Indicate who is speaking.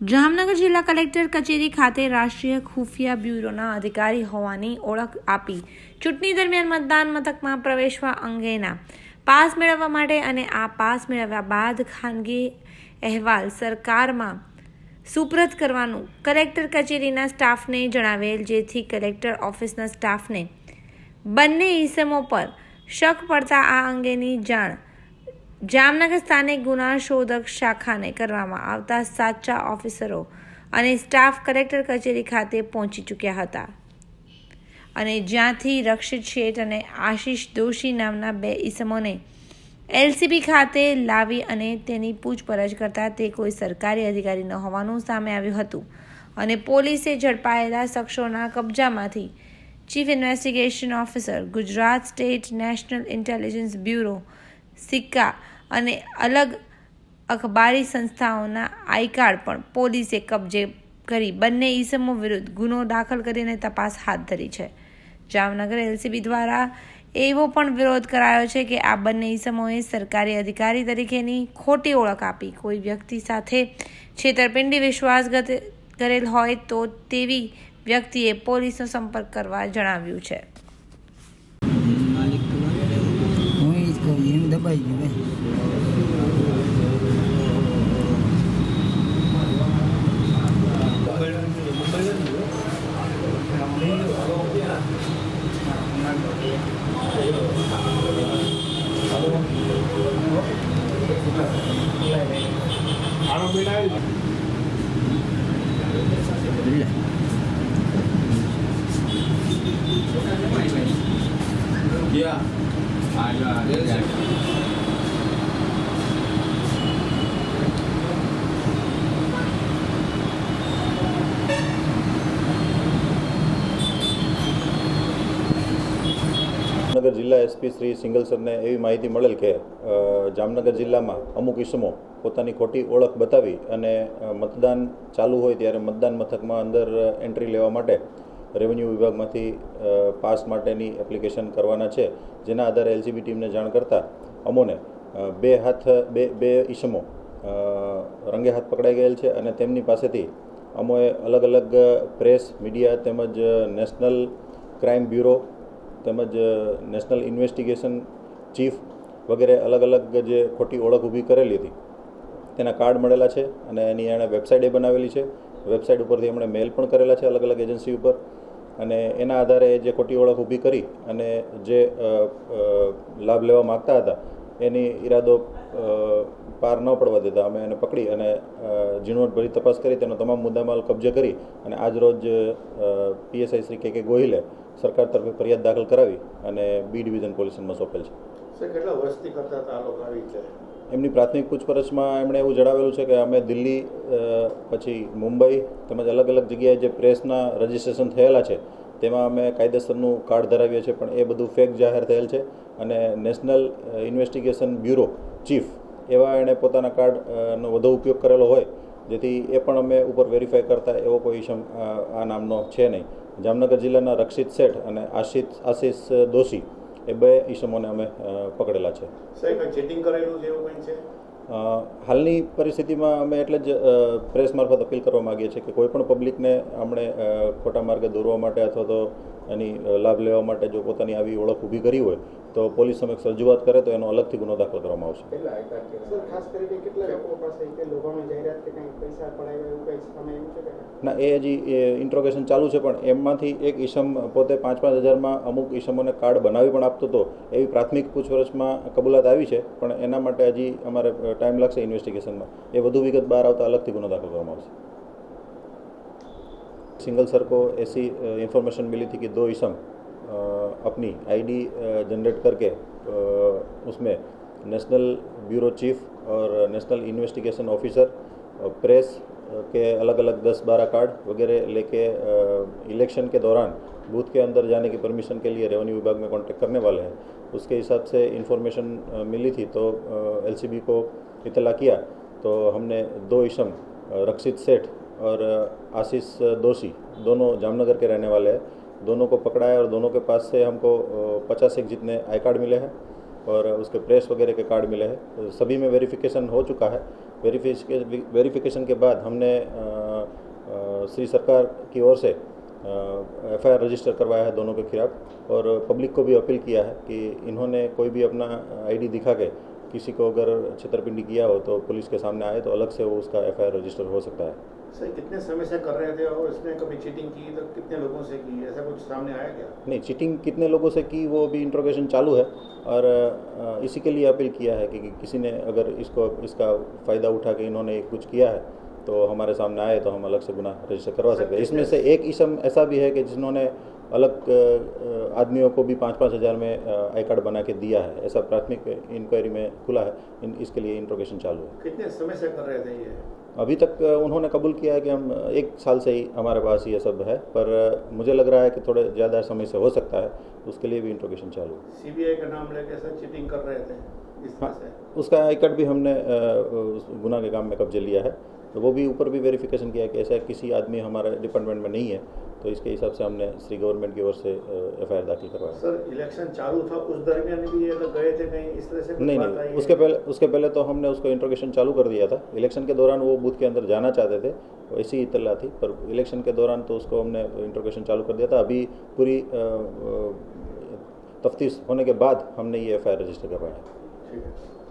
Speaker 1: જામનગર જિલ્લા કલેક્ટર કચેરી ખાતે રાષ્ટ્રીય ખુફિયા બ્યુરોના અધિકારી હોવાની ઓળખ આપી ચૂંટણી દરમિયાન મતદાન મથકમાં પ્રવેશવા અંગેના પાસ મેળવવા માટે અને આ પાસ મેળવ્યા બાદ ખાનગી અહેવાલ સરકારમાં સુપ્રત કરવાનું કલેક્ટર કચેરીના સ્ટાફને જણાવેલ, જેથી કલેક્ટર ઓફિસના સ્ટાફને બંને ઇસમો પર શક પડતા આ અંગેની જાણ જામનગર સ્થાનિક ગુના શોધક શાખાને કરવામાં આવતા સાચા ઓફિસરો અને સ્ટાફ કલેક્ટર કચેરી ખાતે પહોંચી ચૂક્યા હતા અને જ્યાંથી રક્ષિત શેઠ અને આશિષ દોશી નામના બે ઇસમોને એલસીબી ખાતે લાવી અને તેની પૂછપરછ કરતા તે કોઈ સરકારી અધિકારી ન હોવાનું સામે આવ્યું હતું અને પોલીસે ઝડપાયેલા શખ્સોના કબજામાંથી chief investigation officer, Gujarat state national intelligence bureau, સિક્કા અને અલગ અખબારી સંસ્થાઓના આઈ કાર્ડ પણ પોલીસે કબજે કરી બંને ઇસમો વિરુદ્ધ ગુનો દાખલ કરીને તપાસ હાથ ધરી છે. જામનગર એલસીબી દ્વારા એવો પણ વિરોધ કરાયો છે કે આ બંને ઇસમોએ સરકારી અધિકારી તરીકેની ખોટી ઓળખ આપી કોઈ વ્યક્તિ સાથે છેતરપિંડી વિશ્વાસઘાત કરેલ હોય તો તેવી વ્યક્તિએ પોલીસનો સંપર્ક કરવા જણાવ્યું છે.
Speaker 2: જામનગર જિલ્લા એસપી શ્રી સિંગલસરને એવી માહિતી મળેલ કે જામનગર જિલ્લામાં અમુક ઇસમો પોતાની ખોટી ઓળખ બતાવી અને મતદાન ચાલુ હોય ત્યારે મતદાન મથકમાં અંદર એન્ટ્રી લેવા માટે રેવન્યુ વિભાગમાંથી પાસ માટેની એપ્લિકેશન કરવાના છે, જેના આધારે એલસીબી ટીમને જાણ કરતાં અમોને બે ઇસમો રંગે હાથ પકડાઈ ગયેલ છે અને તેમની પાસેથી અમોએ અલગ અલગ પ્રેસ, મીડિયા તેમજ નેશનલ ક્રાઇમ બ્યુરો તેમજ નેશનલ ઇન્વેસ્ટિગેશન ચીફ વગેરે અલગ અલગ જે ખોટી ઓળખ ઊભી કરેલી હતી તેના કાર્ડ મળેલા છે અને એની એણે વેબસાઇટે બનાવેલી છે. વેબસાઇટ ઉપરથી એમણે મેલ પણ કરેલા છે અલગ અલગ એજન્સી ઉપર અને એના આધારે જે ખોટી ઓળખ ઊભી કરી અને જે લાભ લેવા માગતા હતા એની ઈરાદો પાર ન પડવા દેતા અમે એને પકડી અને ઝીણવટભરી તપાસ કરી તેનો તમામ મુદ્દામાલ કબજે કરી અને આજ રોજ પીએસઆઈ શ્રી કે ગોહિલે સરકાર તરફે ફરિયાદ દાખલ કરાવી અને બી ડિવિઝન પોલીસમાં સોંપેલ છે.
Speaker 3: કેટલા વર્ષથી કરતા હતા આ લોકો આવી છે?
Speaker 2: એમની પ્રાથમિક પૂછપરછમાં એમણે એવું જણાવેલું છે કે અમે દિલ્હી પછી મુંબઈ તેમજ અલગ અલગ જગ્યાએ જે પ્રેસના રજિસ્ટ્રેશન થયેલા છે તેમાં અમે કાયદેસરનું કાર્ડ ધરાવીએ છીએ, પણ એ બધું ફેક જાહેર થયેલ છે અને નેશનલ ઇન્વેસ્ટિગેશન બ્યુરો ચીફ એવા એણે પોતાના કાર્ડનો વધુ ઉપયોગ કરેલો હોય, જેથી એ પણ અમે ઉપર વેરીફાઈ કરતા એવો કોઈ ઇસમ આ નામનો છે નહીં. જામનગર જિલ્લાના રક્ષિત શેઠ અને આશિષ દોશી એ બે ઇસમોને અમે પકડેલા છે.
Speaker 3: ચીટિંગ કરેલું છે એવું કંઈ છે?
Speaker 2: હાલની પરિસ્થિતિમાં અમે એટલે જ પ્રેસ મારફત અપીલ કરવા માગીએ છીએ કે કોઈ પણ પબ્લિકને આપણે ખોટા માર્ગે દોરવા માટે અથવા તો એની લાભ લેવા માટે જો પોતાની આવી ઓળખ ઊભી કરી હોય તો પોલીસ સમક્ષ રજૂઆત કરે તો એનો અલગથી ગુનો દાખલ કરવામાં આવશે. ના, એ હજી ઇન્ટ્રોગેશન ચાલુ છે, પણ એમાંથી એક ઇસમ પોતે 5,000-5,000માં અમુક ઇસમોને કાર્ડ બનાવી પણ આપતો હતો એવી પ્રાથમિક પૂછપરછમાં કબૂલાત આવી છે, પણ એના માટે હજી અમારે टाइम लगता है इन्वेस्टिगेशन में. ये वधु विगत बाहर आता अलग थी गुनो दाखिल करवाना है. सिंगल सर को ऐसी इन्फॉर्मेशन मिली थी कि दो इसम अपनी आईडी जनरेट करके उसमें नेशनल ब्यूरो चीफ और नेशनल इन्वेस्टिगेशन ऑफिसर, प्रेस के अलग अलग 10-12 कार्ड वगैरह लेके इलेक्शन के दौरान बूथ के अंदर जाने की परमिशन के लिए रेवेन्यू विभाग में कांटेक्ट करने वाले हैं. उसके हिसाब से इन्फॉर्मेशन मिली थी तो एलसीबी को इतला किया तो हमने दो इसम रक्षित सेठ और आशीष दोषी, दोनों जामनगर के रहने वाले हैं, दोनों को पकड़ाया और दोनों के पास से हमको 50 जितने आई कार्ड मिले हैं और उसके प्रेस वगैरह के कार्ड मिले हैं. सभी में वेरिफिकेशन हो चुका है वेरिफिकेशन के बाद हमने श्री सरकार की ओर से एफआईआर रजिस्टर करवाया है दोनों के खिलाफ और पब्लिक को भी अपील किया है कि इन्होंने कोई भी अपना आईडी दिखा के किसी को अगर छेतरपिंडी किया हो तो पुलिस के सामने आए तो अलग से वो उसका एफआईआर रजिस्टर हो सकता है।
Speaker 3: सर कितने समय से कर रहे थे और इसने कभी चीटिंग की तो कितने लोगों से की, ऐसा कुछ सामने आया क्या?
Speaker 2: नहीं, चीटिंग कितने लोगों से की वो भी इंट्रोगेशन चालू है और इसी के लिए अपील किया है कि किसी ने अगर इसका फ़ायदा उठा के इन्होंने कुछ किया है तो हमारे सामने आए तो हम अलग से गुनाह रजिस्टर करवा सकते हैं। इसमें से एक इसम ऐसा भी है कि जिन्होंने अलग आदमियों को भी 5-5 हज़ार में आई कार्ड बना के दिया है, ऐसा प्राथमिक इंक्वायरी में खुला है। इसके लिए इंट्रोगेशन चालू है।
Speaker 3: कितने समय से कर रहे थे ये?
Speaker 2: अभी तक उन्होंने कबूल किया है कि हम 1 साल से ही हमारे पास ये सब है, पर मुझे लग रहा है कि थोड़े ज़्यादा समय से हो सकता है, उसके लिए भी इंट्रोगेशन चालू है।
Speaker 3: सीबीआई का नाम लेके सर चीटिंग कर रहे थे इस तरह से?
Speaker 2: उसका आई कार्ड भी हमने गुनाह के काम में कब्जे लिया है, तो वो भी ऊपर भी वेरिफिकेशन किया कि ऐसा किसी आदमी हमारे डिपार्टमेंट में नहीं है, तो इसके हिसाब से हमने श्री गवर्नमेंट की ओर से एफआईआर दाखिल करवाया।
Speaker 3: सर इलेक्शन चालू था उस दरमियान भी ये लोग गए थे कहीं इस तरह से?
Speaker 2: नहीं, उसके पहले तो हमने उसको इंट्रोगेशन चालू कर दिया था। इलेक्शन के दौरान वो बूथ के अंदर जाना चाहते थे, ऐसी इत्तला थी, पर इलेक्शन के दौरान तो उसको हमने इंट्रोगेशन चालू कर दिया था। अभी पूरी तफ्तीश होने के बाद हमने ये एफआईआर रजिस्टर करवाया है।
Speaker 3: ठीक है।